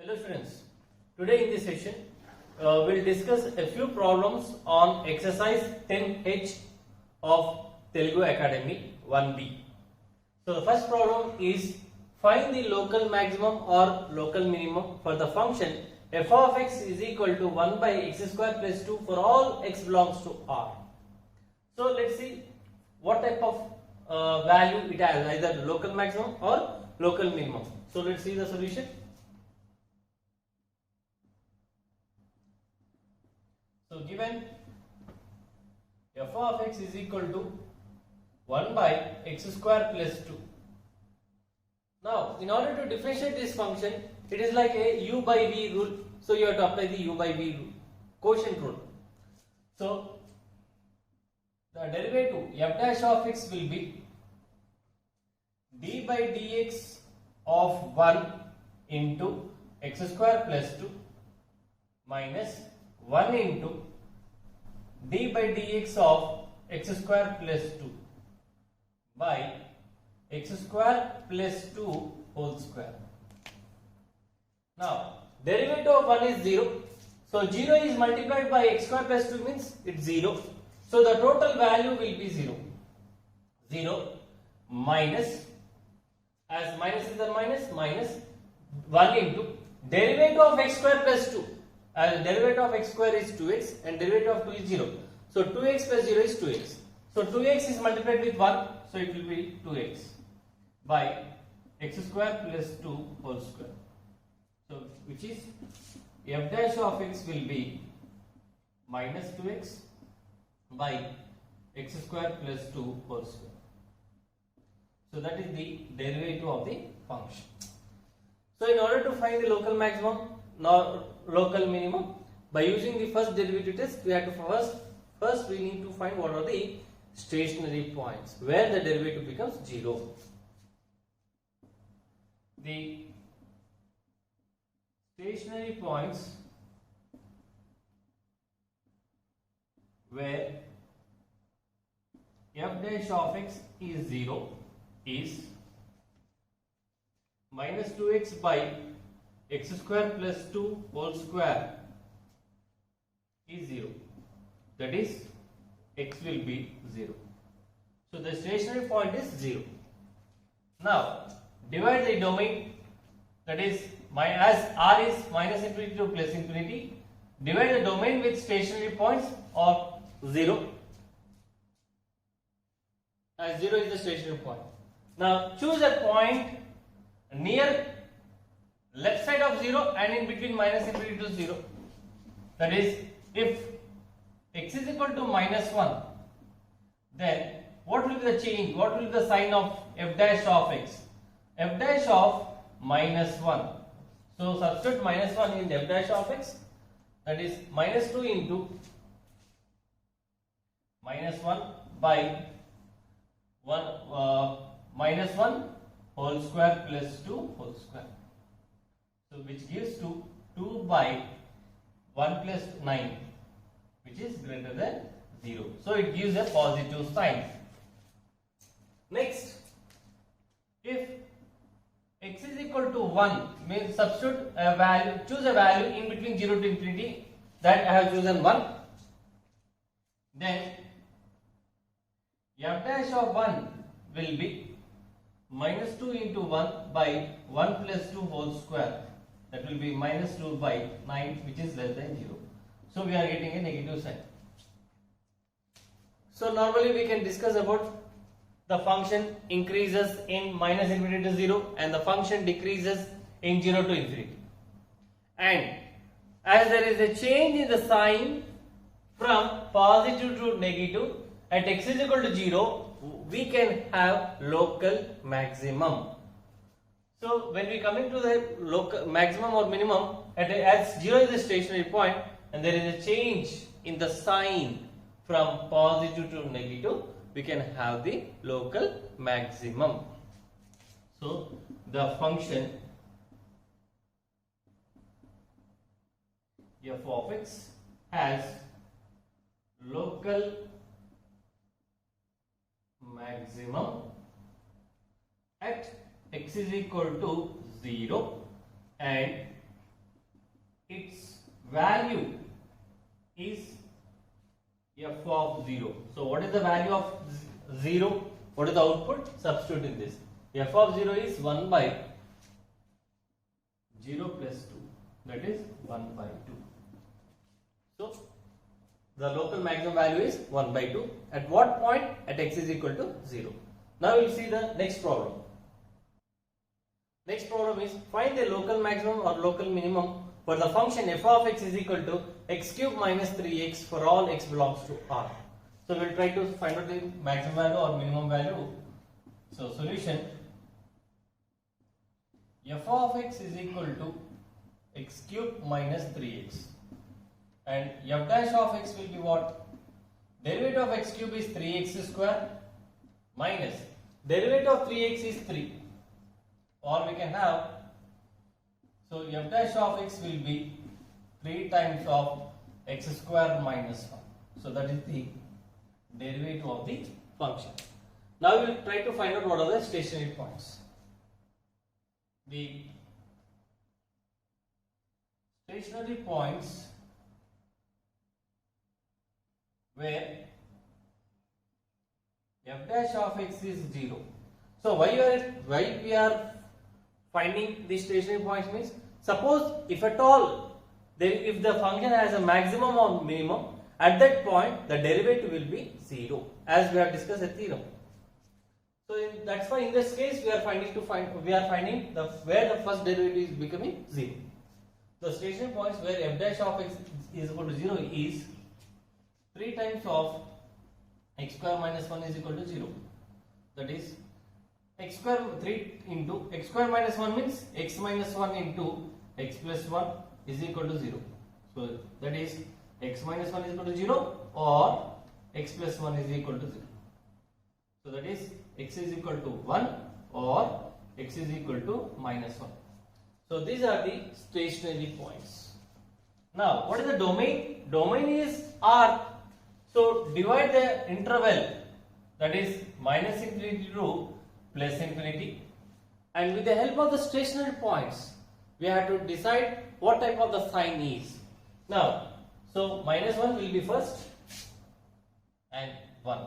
Hello students, today in this session we'll discuss a few problems on exercise 10H of Telugu Academy 1B. So the first problem is find the local maximum or local minimum for the function f of x is equal to 1 by x square plus 2 for all x belongs to R. So let's see what type of value it has, either local maximum or local minimum. So let's see the solution. So given f of x is equal to 1 by x square plus 2. Now in order to differentiate this function, it is like a u by v rule. So you have to apply the u by v rule, quotient rule. So the derivative f dash of x will be d by dx of 1 into x square plus 2 minus 1 into d by dx of x square plus 2 by x square plus 2 whole square. Now derivative of 1 is 0. So 0 is multiplied by x square plus 2 means it's 0. So the total value will be 0. 0 minus, as minus is the minus 1 into derivative of x square plus 2. As derivative of x square is 2x and derivative of 2 is 0. So 2x plus 0 is 2x. So 2x is multiplied with 1. So it will be 2x by x square plus 2 whole square. So which is f dash of x will be minus 2x by x square plus 2 whole square. So that is the derivative of the function. So in order to find the local maximum nor local minimum, by using the first derivative test, we have to first we need to find what are the stationary points where the derivative becomes 0. The stationary points where f dash of x is 0 is minus 2x by x square plus 2 whole square is 0. That is, x will be 0. So the stationary point is 0. Now divide the domain, that is, as r is minus infinity to plus infinity, divide the domain with stationary points of 0, as 0 is the stationary point. Now choose a point near left side of 0 and in between minus infinity to 0. That is, if x is equal to minus 1, then what will be the change? What will be the sign of f dash of x? F dash of minus 1. So substitute minus 1 in f dash of x, that is minus 2 into minus 1 by minus 1 whole square plus 2 whole square. So which gives 2 by 1 plus 9, which is greater than 0. So it gives a positive sign. Next, if x is equal to 1, means substitute a value, choose a value in between 0 to infinity, that I have chosen 1. Then f dash of 1 will be minus 2 into 1 by 1 plus 2 whole square. That will be minus 2 by 9, which is less than 0. So we are getting a negative sign. So normally we can discuss about the function increases in minus infinity to 0 and the function decreases in 0 to infinity. And as there is a change in the sign from positive to negative at x is equal to 0, we can have local maximum. So when we come into the local maximum or minimum, as 0 is the stationary point and there is a change in the sign from positive to negative, we can have the local maximum. So the function f of x has local maximum at x is equal to 0 and value is f of 0. So what is the value of 0? What is the output? Substitute in this. F of 0 is 1 by 0 plus 2. That is 1 by 2. So the local maximum value is 1 by 2. At what point? At x is equal to 0. Now we will see the next problem. Next problem is find the local maximum or local minimum for the function f of x is equal to x cube minus 3x for all x belongs to R. So we will try to find out the maximum value or minimum value. So solution, f of x is equal to x cube minus 3x and f dash of x will be what? Derivative of x cube is 3x square minus derivative of 3x is 3, or we can have, so f dash of x will be 3 times of x square minus 1. So that is the derivative of the function. Now we will try to find out what are the stationary points. The stationary points where f dash of x is 0. So why we are finding the stationary points means, suppose if at all if the function has a maximum or minimum, at that point the derivative will be 0, as we have discussed at theorem. So that's why in this case we are finding where the first derivative is becoming 0. The stationary points where f dash of x is equal to 0 is 3 times of x square minus 1 is equal to 0. That is x square 3 into x square minus 1 means x minus 1 into x plus 1 is equal to 0. So that is x minus 1 is equal to 0 or x plus 1 is equal to 0. So that is x is equal to 1 or x is equal to minus 1. So these are the stationary points. Now what is the domain? Domain is R. So divide the interval, that is minus infinity to plus infinity, and with the help of the stationary points we have to decide what type of the sign is. Now so minus 1 will be first and 1.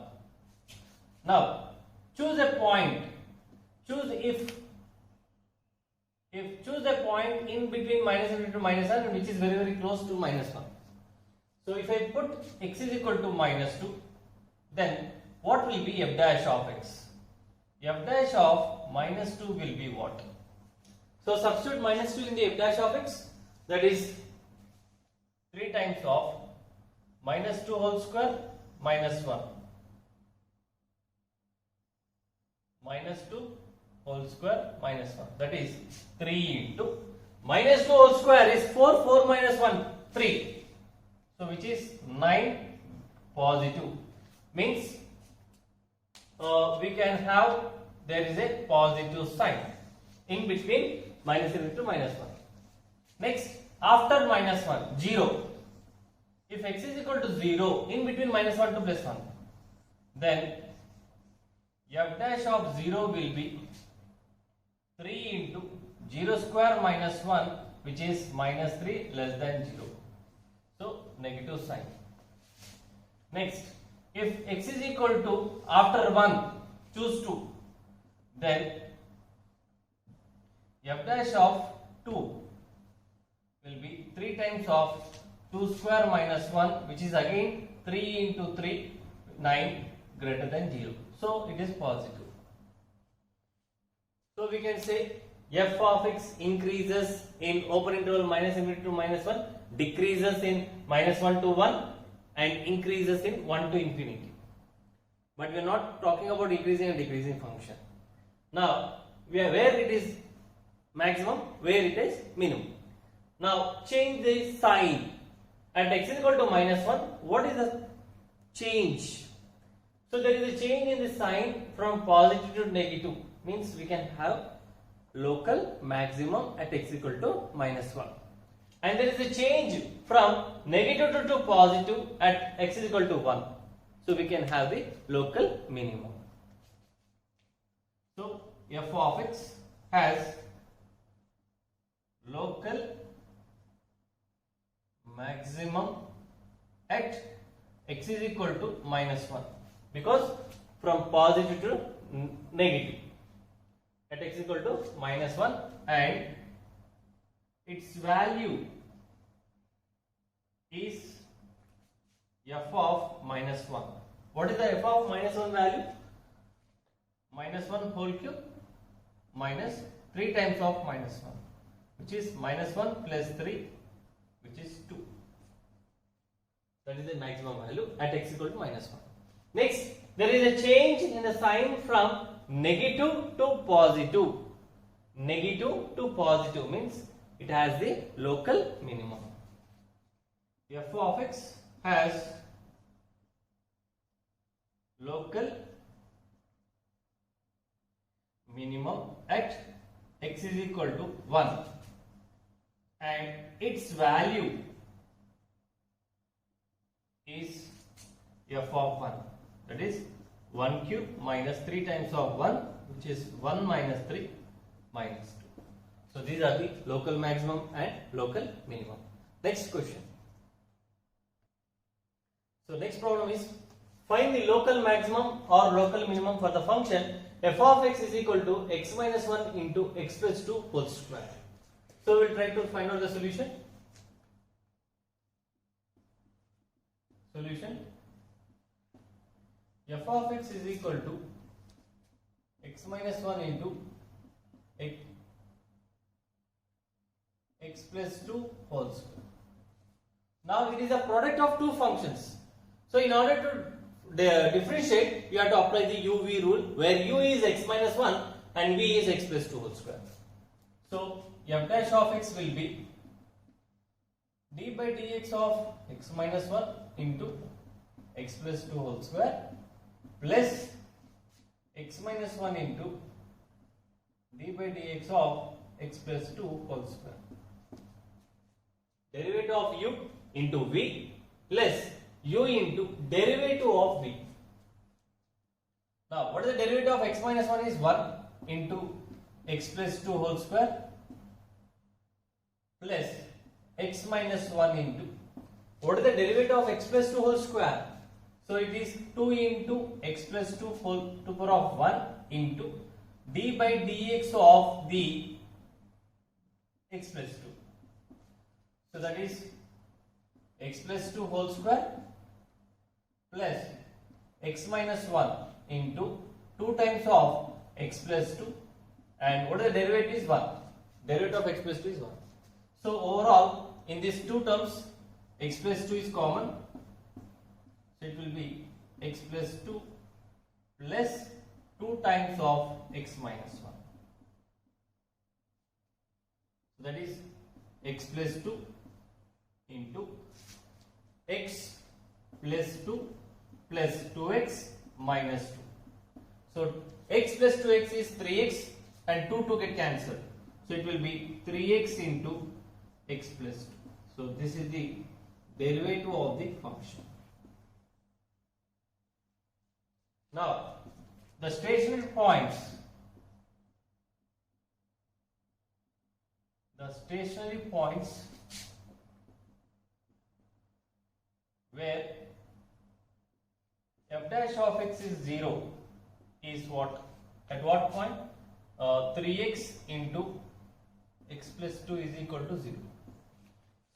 Now choose a point. Choose choose a point in between minus infinity to minus 1 which is very close to minus 1. So if I put x is equal to minus 2, then what will be f dash of x? F dash of minus 2 will be what? So substitute minus 2 in the f dash of x, that is 3 times of minus 2 whole square minus 1. Minus 2 whole square minus 1, that is 3 into minus 2 whole square is 4 minus 1 3. So which is 9 positive, means we can have, there is a positive sign in between minus 3 to minus 1. Next, after minus 1, 0. If x is equal to 0 in between minus 1 to plus 1, then f dash of 0 will be 3 into 0 square minus 1 which is minus 3 less than 0. So negative sign. Next, if x is equal to, after 1 choose 2, then f dash of 2 will be 3 times of 2 square minus 1 which is again 3 into 3, 9 greater than 0. So it is positive. So we can say f of x increases in open interval minus infinity to minus 1, decreases in minus 1 to 1 and increases in 1 to infinity. But we are not talking about increasing and decreasing function. Now where it is maximum, where it is minimum. Now change the sign. At x is equal to minus 1, what is the change? So there is a change in the sign from positive to negative, means we can have local maximum at x equal to minus 1. And there is a change from negative to positive at x is equal to 1. So we can have the local minimum. So f of x has local maximum at x is equal to minus 1, because from positive to negative at x is equal to minus 1, and its value is f of minus 1. What is the f of minus 1 value? Minus 1 whole cube minus 3 times of minus 1, which is minus 1 plus 3, which is 2. That is the maximum value at x equal to minus 1. Next, there is a change in the sign from negative to positive. Negative to positive means it has the local minimum. F of x has local minimum at x is equal to 1, and its value is f of 1, that is 1 cube minus 3 times of 1, which is 1 minus 3 minus 2. So these are the local maximum and local minimum. Next question. So next problem is, find the local maximum or local minimum for the function f of x is equal to x minus 1 into x plus 2 whole square. So we will try to find out the solution. Solution: f of x is equal to x minus 1 into x plus 2 whole square. Now it is a product of two functions. So in order to differentiate, you have to apply the u-v rule, where u is x minus 1 and v is x plus 2 whole square. So f dash of x will be d by dx of x minus 1 into x plus 2 whole square plus x minus 1 into d by dx of x plus 2 whole square. Derivative of u into v plus u into derivative of v. Now what is the derivative of x minus 1 is 1 into x plus 2 whole square plus x minus 1 into, what is the derivative of x plus 2 whole square? So it is 2 into x plus 2 whole to power of 1 into d by dx of the x plus 2. So that is x plus 2 whole square plus x minus 1 into 2 times of x plus 2, and what is the derivative is 1. Derivative of x plus 2 is 1. So overall in these two terms x plus 2 is common. So it will be x plus 2 plus 2 times of x minus 1. So that is x plus 2 into x plus 2 plus 2x minus 2. So x plus 2x is 3x and 2 get cancelled. So it will be 3x into x plus 2. So this is the derivative of the function. Now the stationary points. The stationary points where f dash of x is 0 is what? At what point? 3x into x plus 2 is equal to 0.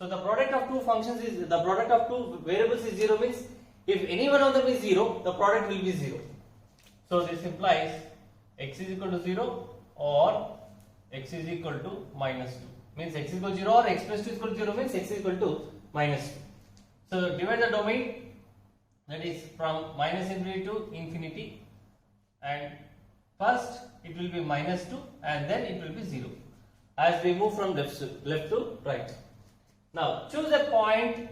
So the product of two functions is, the product of two variables is 0, means if any one of them is 0, the product will be 0. So this implies x is equal to 0 or x is equal to minus 2. Means x is equal to 0 or x plus 2 is equal to 0 means x is equal to minus 2. So divide the domain, that is from minus infinity to infinity, and first it will be minus 2 and then it will be 0 as we move from left to right. Now choose a point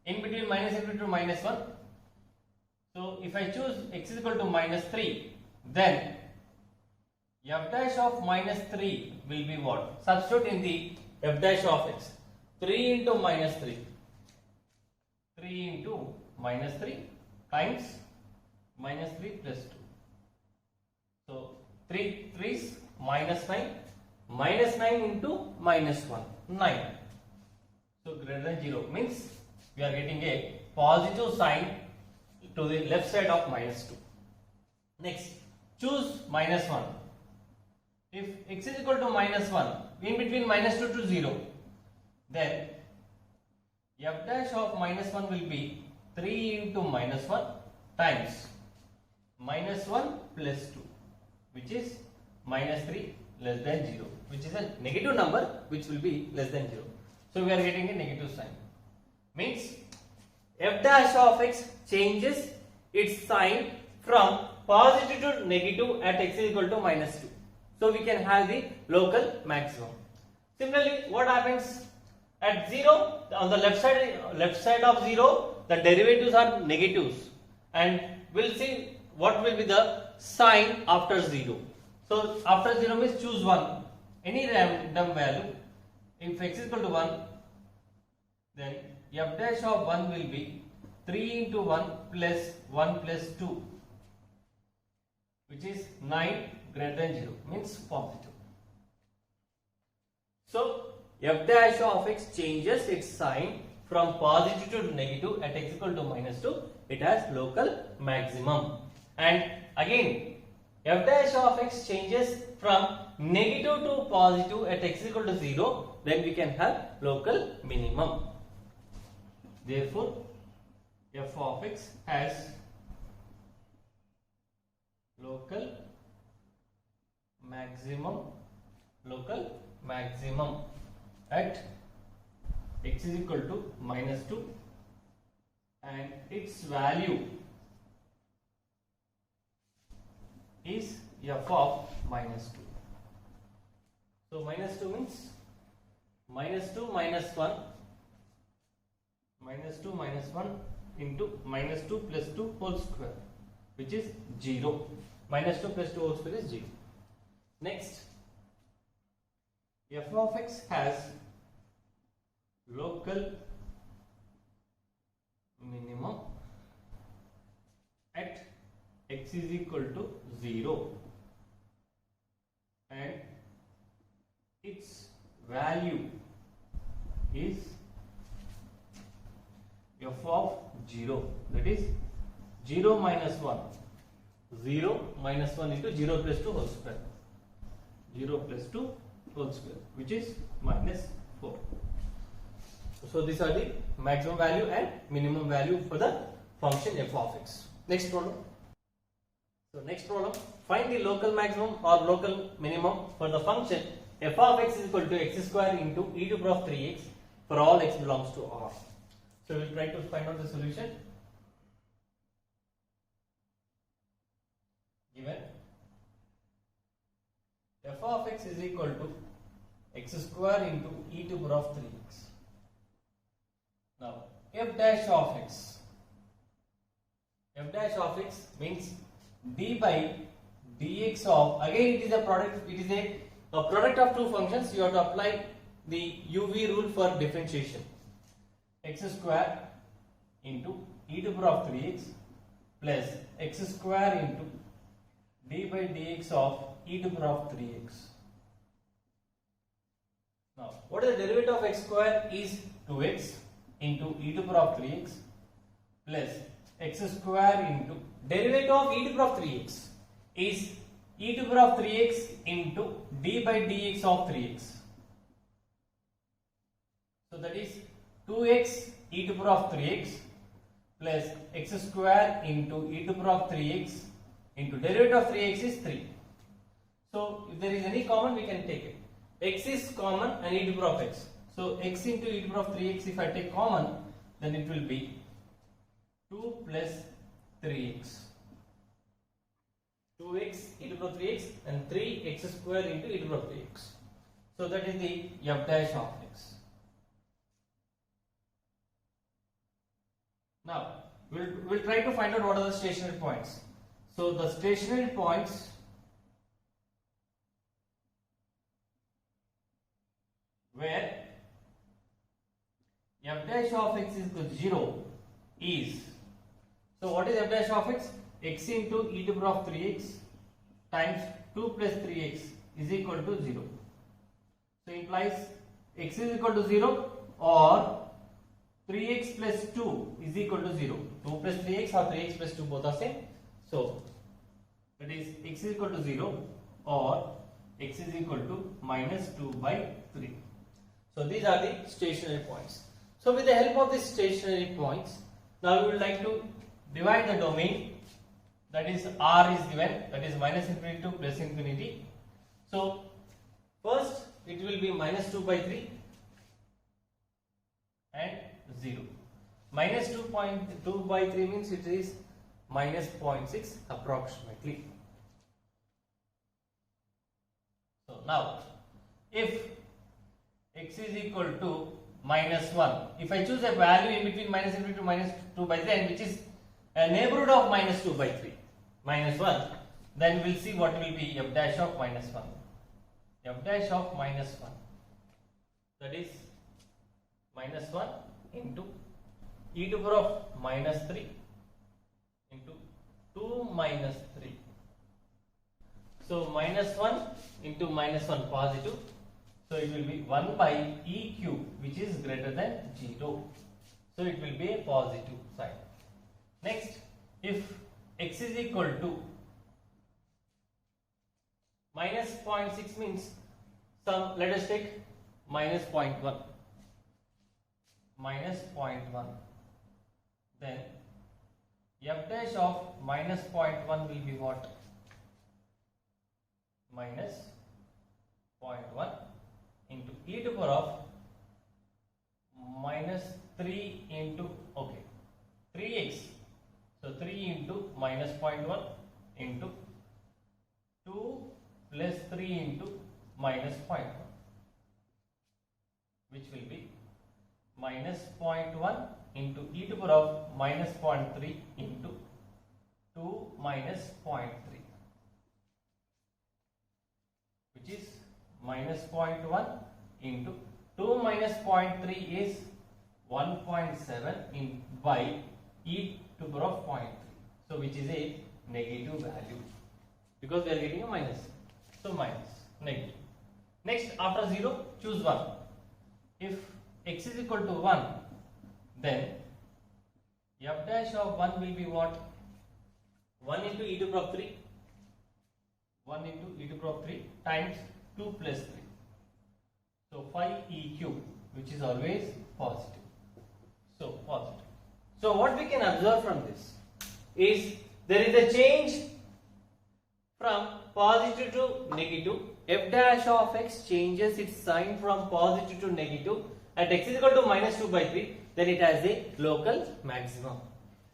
in between minus infinity to minus 1. So if I choose x is equal to minus 3, then f dash of minus 3 will be what? Substitute in the f dash of x. 3 into minus 3. 3 into minus 3 times minus 3 plus 2. So 3 is minus 9. Minus 9 into minus 1. 9. So greater than 0 means we are getting a positive sign to the left side of minus 2. Next, choose minus 1. If x is equal to minus 1, in between minus 2 to 0, then f dash of minus 1 will be 3 into minus 1 times minus 1 plus 2, which is minus 3 less than 0, which is a negative number which will be less than 0. So we are getting a negative sign. Means f dash of x changes its sign from positive to negative at x is equal to minus 2. So we can have the local maximum. Similarly, what happens at 0, on the left side of 0, the derivatives are negatives, and we'll see what will be the sign after 0. So after 0 means choose one, any random value. If x is equal to 1, then f dash of 1 will be 3 into 1 plus 1 plus 2, which is 9 greater than 0, means positive. So f dash of x changes its sign from positive to negative at x equal to minus 2. It has local maximum. And again, f dash of x changes from negative to positive at x equal to 0, then we can have local minimum. Therefore, f of x has local maximum at x is equal to minus 2, and its value is f of minus 2. So minus 2 means minus 2 minus 1 into minus 2 plus 2 whole square, which is 0. Minus 2 plus 2 whole square is 0. Next, f of x has local minimum at x is equal to 0, and its value is f of 0, that is 0 minus 1, 0 minus 1 into 0 plus 2 whole square, 0 plus 2 whole square, which is minus 4. So these are the maximum value and minimum value for the function f of x. Next problem. So next problem, find the local maximum or local minimum for the function f of x is equal to x square into e to the power of 3x for all x belongs to R. So we will try to find out the solution. Given f of x is equal to x square into e to the power of 3x. Now f dash of x means d by dx of, again it is a product, it is a product of two functions. You have to apply the UV rule for differentiation. X square into e to the power of 3x plus x square into d by dx of e to the power of 3x. Now what is the derivative of x square is 2x into e to the power of 3x plus x square into derivative of e to the power of 3x is e to the power of 3x into d by dx of 3x. So that is 2x e to the power of 3x plus x square into e to the power of 3x into derivative of 3x is 3. So if there is any common, we can take it. X is common and e to the power of x. So x into e to the power of 3x, if I take common, then it will be 2 plus 3x. 2x e to the power of 3x and 3x square into e to the power of 3x. So that is the f dash of x. Now we'll try to find out what are the stationary points. So the stationary points where f dash of x is equal to 0 is, so what is f dash of x? X into e to the power of 3x times 2 plus 3x is equal to 0. So implies x is equal to 0, or 3x plus 2 is equal to 0. 2 plus 3x or 3x plus 2 both are same. So that is x is equal to 0 or x is equal to minus 2 by 3. So these are the stationary points. So with the help of these stationary points, now we would like to divide the domain, that is R is given, that is minus infinity to plus infinity. So first it will be minus 2 by 3 and 0. Minus 2.2 by 3 means it is minus 0.6 approximately. So now if x is equal to minus 1, if I choose a value in between minus infinity to minus 2 by 3 and which is a neighborhood of minus 2 by 3, minus 1, then we will see what will be f dash of minus 1. F dash of minus 1, that is minus 1 into e to the power of minus 3 into 2 minus 3. So minus 1 into minus 1 positive. So it will be 1 by e cube, which is greater than 0. So it will be a positive sign. Next, if x is equal to minus 0.6 means let us take minus 0.1. Minus 0.1. Then f dash of minus 0.1 will be what? Minus 0.1 into e to the power of minus 3 into 3x. So 3 into minus 0.1 into 2 plus 3 into minus 0.1, which will be minus 0.1 into e to the power of minus 0.3 into 2 minus 0.3, which is minus 0.1 into 2 minus 0.3 is 1.7 by e to the power of 0.3. So which is a negative value because we are getting a minus. So minus, negative. Next, after 0, choose 1. If x is equal to 1, then f dash of 1 will be what? 1 into e to the power of 3. 1 into e to the power of 3 times 2 plus 3. So 5e cube, which is always positive. So positive. So what we can observe from this is there is a change from positive to negative. F dash of x changes its sign from positive to negative at x is equal to minus 2 by 3, then it has a local maximum.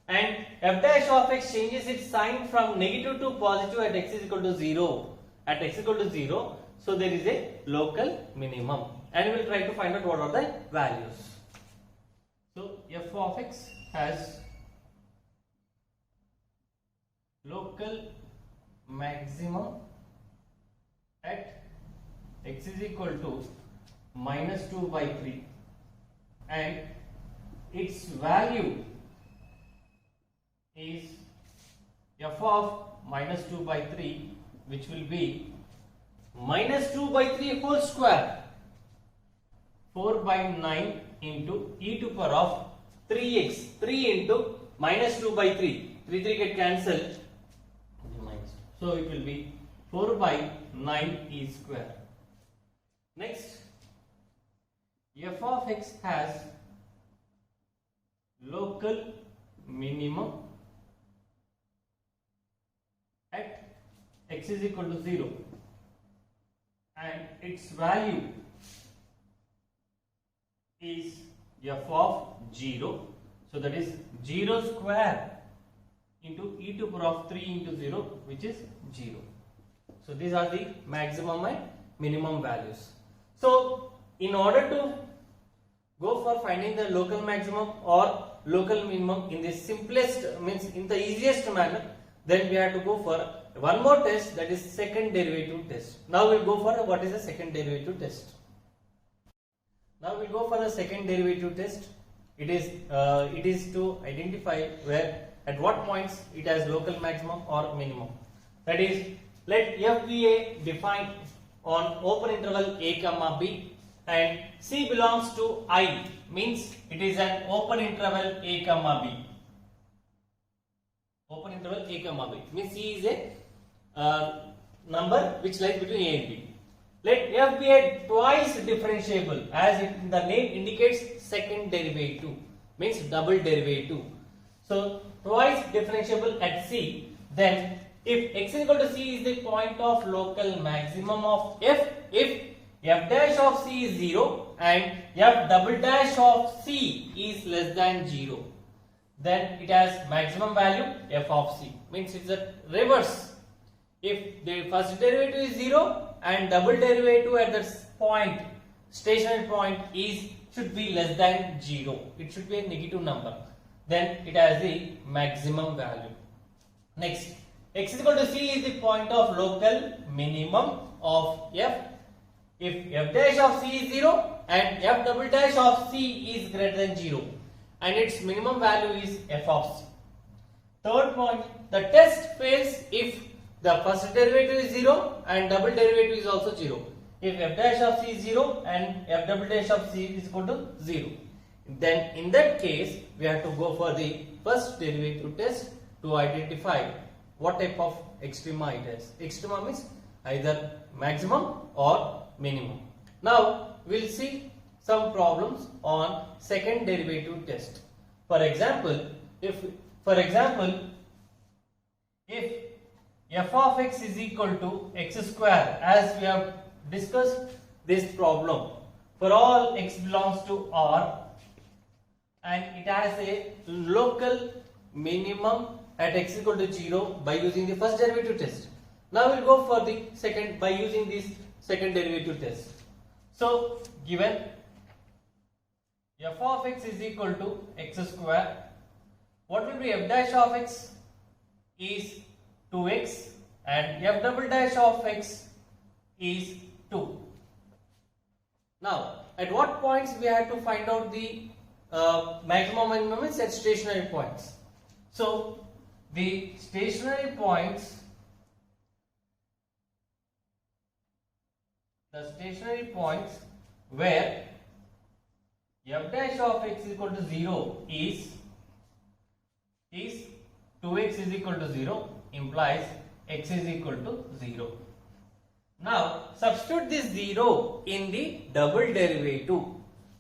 And f dash of x changes its sign from negative to positive at x is equal to 0. At x is equal to 0, so there is a local minimum. And we will try to find out what are the values. So f of x has local maximum at x is equal to minus 2 by 3 and its value is f of minus 2 by 3, which will be minus 2 by 3 whole square, 4 by 9 into e to the power of 3x, 3 into minus 2 by 3, 3 get cancelled, so it will be 4 by 9 e square. Next, f of x has local minimum at x is equal to 0 and its value is f of 0. So that is 0 square into e to the power of 3 into 0, which is 0. So these are the maximum and minimum values. So in order to go for finding the local maximum or local minimum in the simplest, means in the easiest manner, then we have to go for one more test, that is second derivative test. Now we will go for what is the second derivative test. Now we will go for the second derivative test. It is to identify where at what points it has local maximum or minimum. That is, let f be a defined on open interval a comma b and C belongs to I, means it is an open interval a comma b. Open interval a comma b means C is a number which lies between a and b. Let f be a twice differentiable, as the name indicates, second derivative, means double derivative. So twice differentiable at C, then if x is equal to C is the point of local maximum of f, if f dash of C is 0 and f double dash of C is less than 0, then it has maximum value f of C, means it's a reverse. If the first derivative is 0 and double derivative at this point, stationary point, should be less than 0, it should be a negative number, then it has the maximum value. Next, x is equal to C is the point of local minimum of f. If f dash of C is 0 and f double dash of C is greater than 0, and its minimum value is f of C. Third point, the test fails if the first derivative is 0 and double derivative is also 0. If f dash of C is 0 and f double dash of C is equal to 0, then in that case we have to go for the first derivative test to identify what type of extrema it is. Extrema means either maximum or minimum. Now we will see some problems on second derivative test. For example, if f of x is equal to x square, as we have discussed this problem, for all x belongs to R and it has a local minimum at x equal to 0 by using the first derivative test. Now we will go for the second by using this second derivative test. So given f of x is equal to x square, what will be f dash of x is 2x and f double dash of x is 2. Now at what points we have to find out the maximum and minimum at stationary points. So the stationary points where f dash of x is equal to 0 is 2x is equal to 0, implies x is equal to 0. Now substitute this 0 in the double derivative.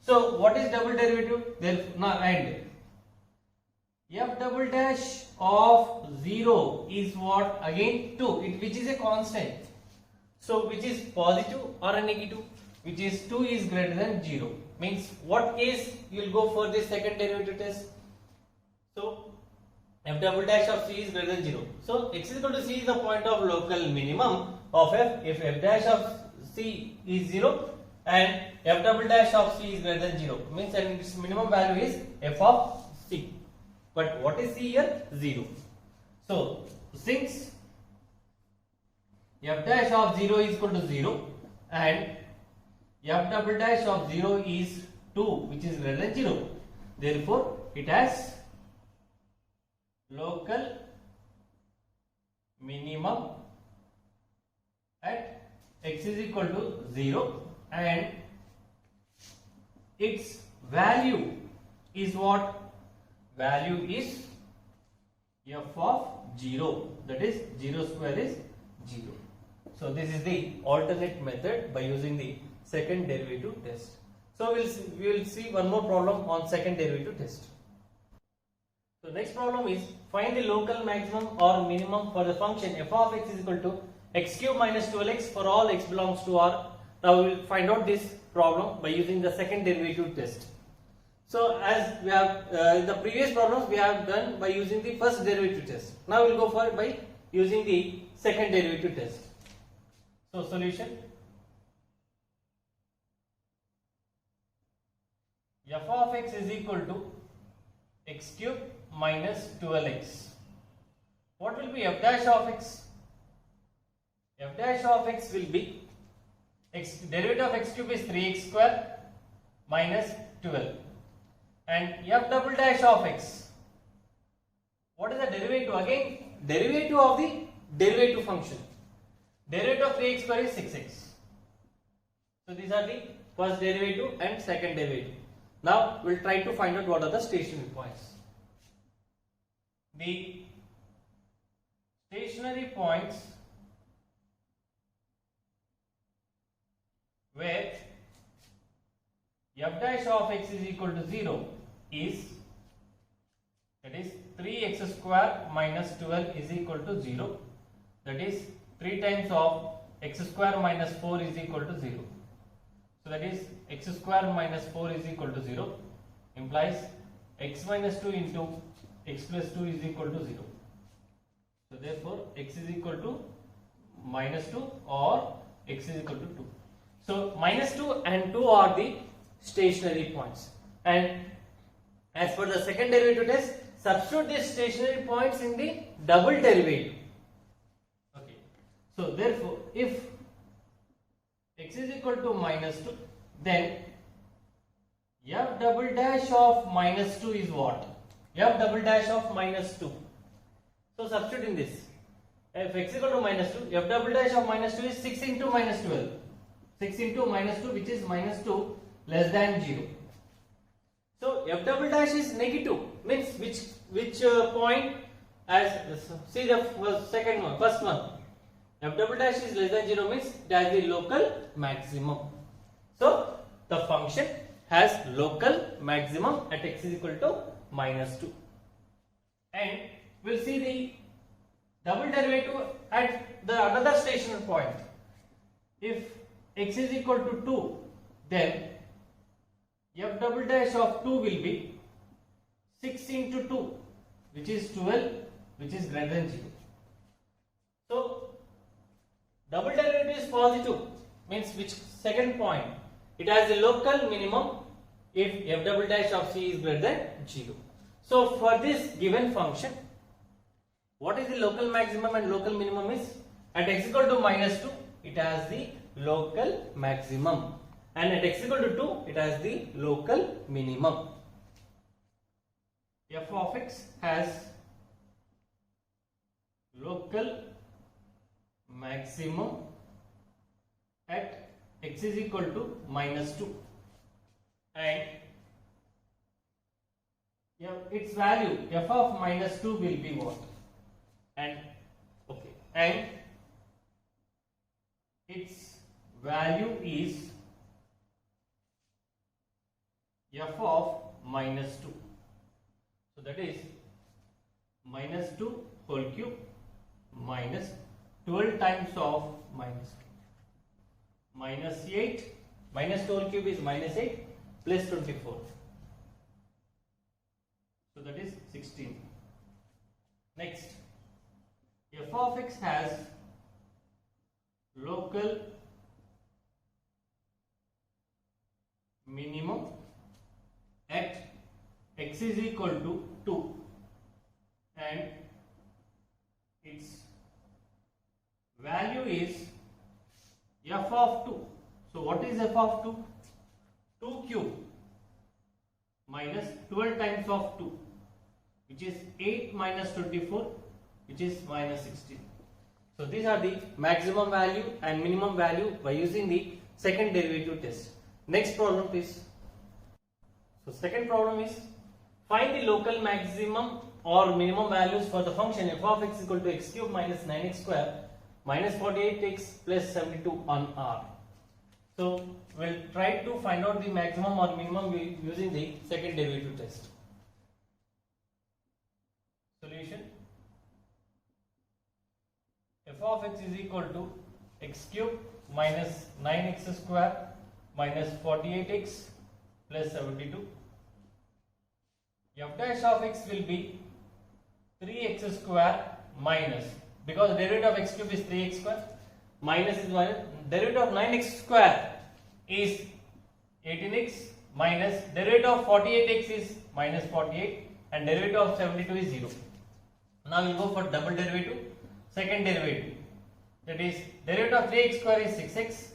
So what is double derivative? And f double dash of 0 is what? Again 2, which is a constant. So which is positive or a negative? Which is 2 is greater than 0. Means what case you will go for this second derivative test? So f double dash of C is greater than 0. So x is equal to C is the point of local minimum of f. If f dash of C is 0 and f double dash of C is greater than 0, means and its minimum value is f of C. But what is C here? 0. So since f dash of 0 is equal to 0 and f double dash of 0 is 2, which is greater than 0, therefore it has local minimum at x is equal to 0 and its value is what? Value is f of 0, that is 0 square is 0. So this is the alternate method by using the second derivative test. So we will see one more problem on second derivative test. So next problem is find the local maximum or minimum for the function f of x is equal to x cube minus 12x for all x belongs to R. Now we will find out this problem by using the second derivative test. So as we have in the previous problems we have done by using the first derivative test. Now we will go for by using the second derivative test. So solution: f of x is equal to x cube minus 12x. What will be f dash of x? F dash of x will be derivative of x cube is 3x square minus 12 and f double dash of x. What is the derivative? Again derivative of the derivative function. Derivative of 3x square is 6x. So these are the first derivative and second derivative. Now we'll try to find out what are the stationary points. The stationary points where f dash of x is equal to 0 is, that is 3x square minus 12 is equal to 0, that is 3 times of x square minus 4 is equal to 0. So that is x square minus 4 is equal to 0, implies x minus 2 into x plus 2 is equal to 0. So therefore x is equal to minus 2 or x is equal to 2. So minus 2 and 2 are the stationary points, and as for the second derivative test, substitute these stationary points in the double derivative. Okay, so therefore if x is equal to minus 2, then f double dash of minus 2 is what? F double dash of minus 2. So substituting this, if x is equal to minus 2, f double dash of minus 2 is 6 into minus 12. 6 into minus 2, which is minus 2 less than 0. So f double dash is negative, means which point, as see the first one, f double dash is less than 0 means it has the local maximum. So the function has local maximum at x is equal to minus 2, and we'll see the double derivative at the another stationary point. If x is equal to 2, then f double dash of 2 will be 6 into 2, which is 12, which is greater than 0. So double derivative is positive, means which second point? It has a local minimum if f double dash of c is greater than 0. So for this given function, what is the local maximum and local minimum is? At x equal to minus 2, it has the local maximum, and at x equal to 2, it has the local minimum. F of x has local maximum at x is equal to minus 2, and its value f of minus 2 will be what? And okay, and its value is f of minus 2. So that is minus 2 whole cube minus 12 times of minus 2. Minus 8, minus 2 whole cube is minus 8 plus 24. So that is 16. Next, f of x has local minimum at x is equal to 2, and its value is f of 2. So what is f of 2? 2 cube minus 12 times of 2, which is 8 minus 24, which is minus 16. So these are the maximum value and minimum value by using the second derivative test. Next problem please. So second problem is, find the local maximum or minimum values for the function f of x equal to x cube minus 9x square minus 48x plus 72 on R. So we'll try to find out the maximum or minimum using the second derivative test. Solution: f of x is equal to x cube minus 9x square minus 48x plus 72. F dash of x will be 3x square minus, because derivative of x cube is 3x square, minus is 1, derivative of 9x square is 18x, minus derivative of 48x is minus 48, and derivative of 72 is 0. Now we will go for double derivative. Second derivative, that is derivative of 3x square is 6x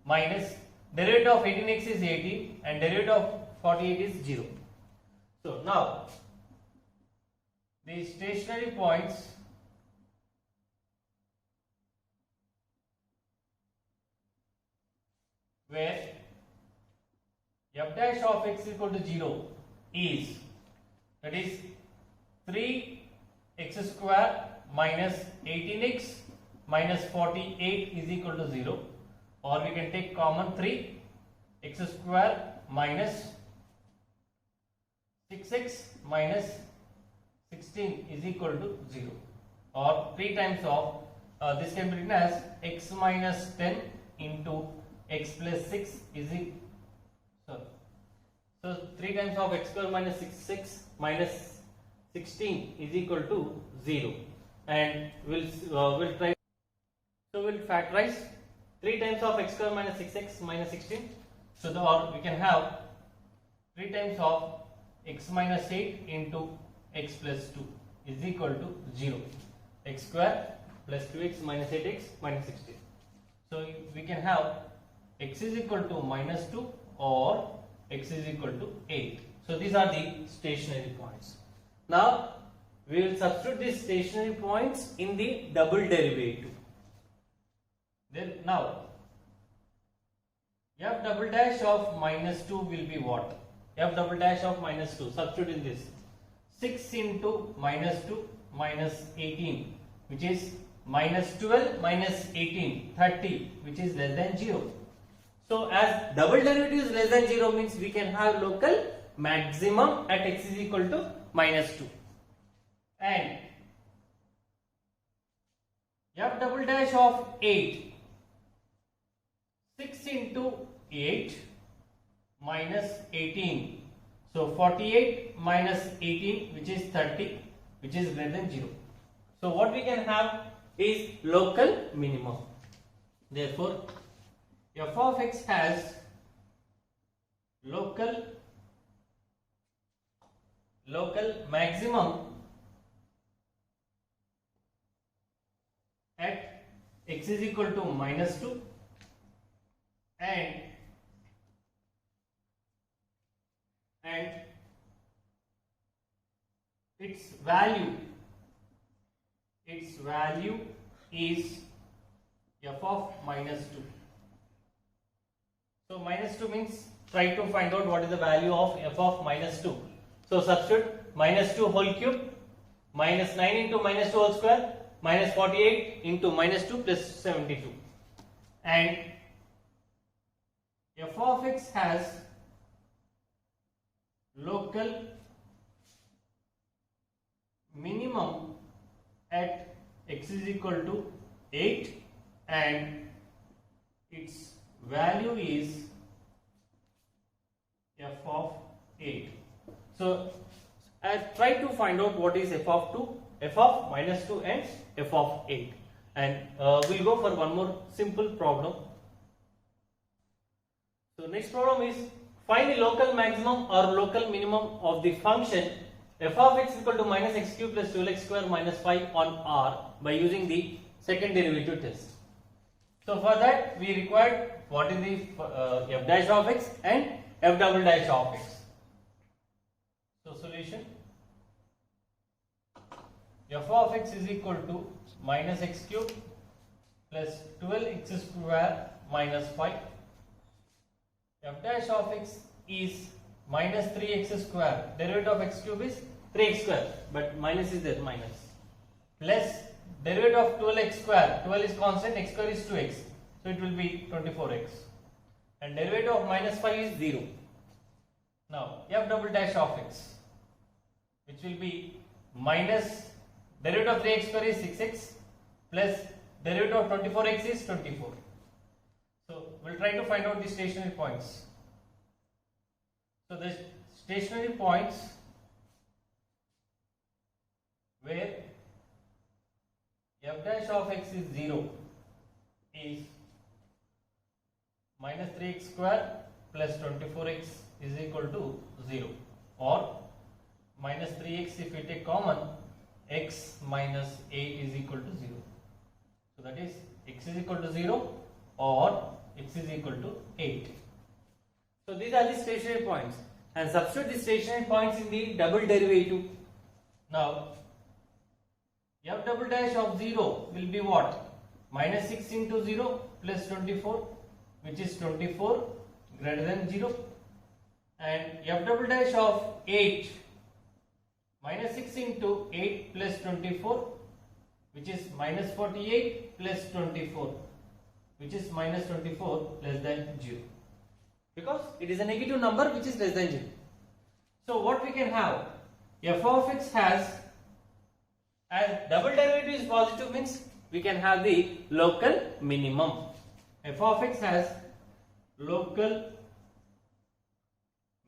minus derivative of 18x is 18 and derivative of 48 is 0. So now the stationary points where f dash of x equal to 0 is, that is 3x square minus 18x minus 48 is equal to 0, or we can take common 3x square minus 6x minus 16 is equal to 0, or 3 times of this can be written as x minus 10 into x plus 6 is equal. So 3 times of x square minus 6 minus 16 is equal to 0, and we'll try. So we'll factorize 3 times of x square minus 6x minus 16. So or we can have 3 times of x minus 8 into x plus 2 is equal to 0. X square plus 2x minus 8x minus 16. So we can have x is equal to minus 2 or x is equal to 8. So these are the stationary points. Now we will substitute these stationary points in the double derivative. Then now f double dash of minus 2 will be what? F double dash of minus 2, substitute in this. 6 into minus 2 minus 18, which is minus 12 minus 18, 30, which is less than 0. So as double derivative is less than 0 means we can have local maximum at x is equal to minus 2. And f double dash of 8, 6 into 8 minus 18. So 48 minus 18, which is 30, which is greater than 0. So what we can have is local minimum. Therefore, f of x has local maximum at x is equal to minus 2 and its value is f of minus 2. So minus 2 means try to find out what is the value of f of minus 2. So substitute minus 2 whole cube minus 9 into minus 2 whole square minus 48 into minus 2 plus 72, and f of x has local minimum at x is equal to 8 and its value is f of 8. So I try to find out what is f of 2, f of minus 2 and f of 8, and we'll go for one more simple problem. So next problem is find the local maximum or local minimum of the function f of x equal to minus x cube plus 12x square minus 5 on R by using the second derivative test. So for that we required what is the f dash of x and f double dash of x. So solution, f of x is equal to minus x cube plus 12x square minus 5. F dash of x is minus 3x square. Derivative of x cube is 3x square, but minus is there, minus. Plus derivative of 12x square. 12 is constant, x square is 2x. So it will be 24x. And derivative of minus 5 is 0. Now f double dash of x, which will be minus derivative of 3x square is 6x plus derivative of 24x is 24. So we'll try to find out the stationary points. So the stationary points where f dash of x is 0 is minus 3x square plus 24x is equal to 0, or minus 3x if we take common, x minus 8 is equal to 0. So that is x is equal to 0 or x is equal to 8. So these are the stationary points, and substitute the stationary points in the double derivative. Now f double dash of 0 will be what? Minus 6 into 0 plus 24, which is 24 greater than 0. and f double dash of 8 minus 6 into 8 plus 24, which is minus 48 plus 24, which is minus 24 less than 0, because it is a negative number which is less than 0. So what we can have, f of x has, as double derivative is positive, means we can have the local minimum. F of x has local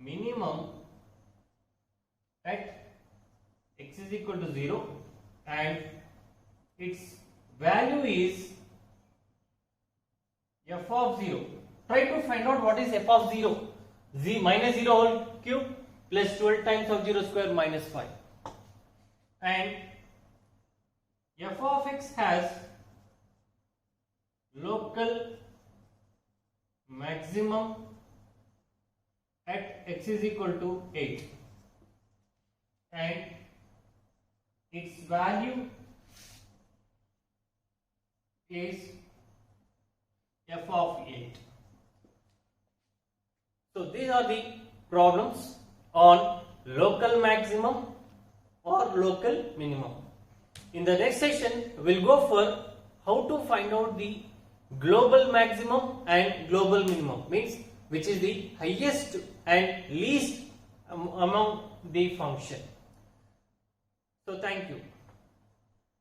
minimum at x is equal to 0 and its value is f of 0. Try to find out what is f of 0. Minus 0 whole cube plus 12 times of 0 square minus 5. And f of x has local maximum at x is equal to 8 and its value is f of 8. So these are the problems on local maximum or local minimum. In the next session, we will go for how to find out the global maximum and global minimum, means which is the highest and least among the function. So thank you.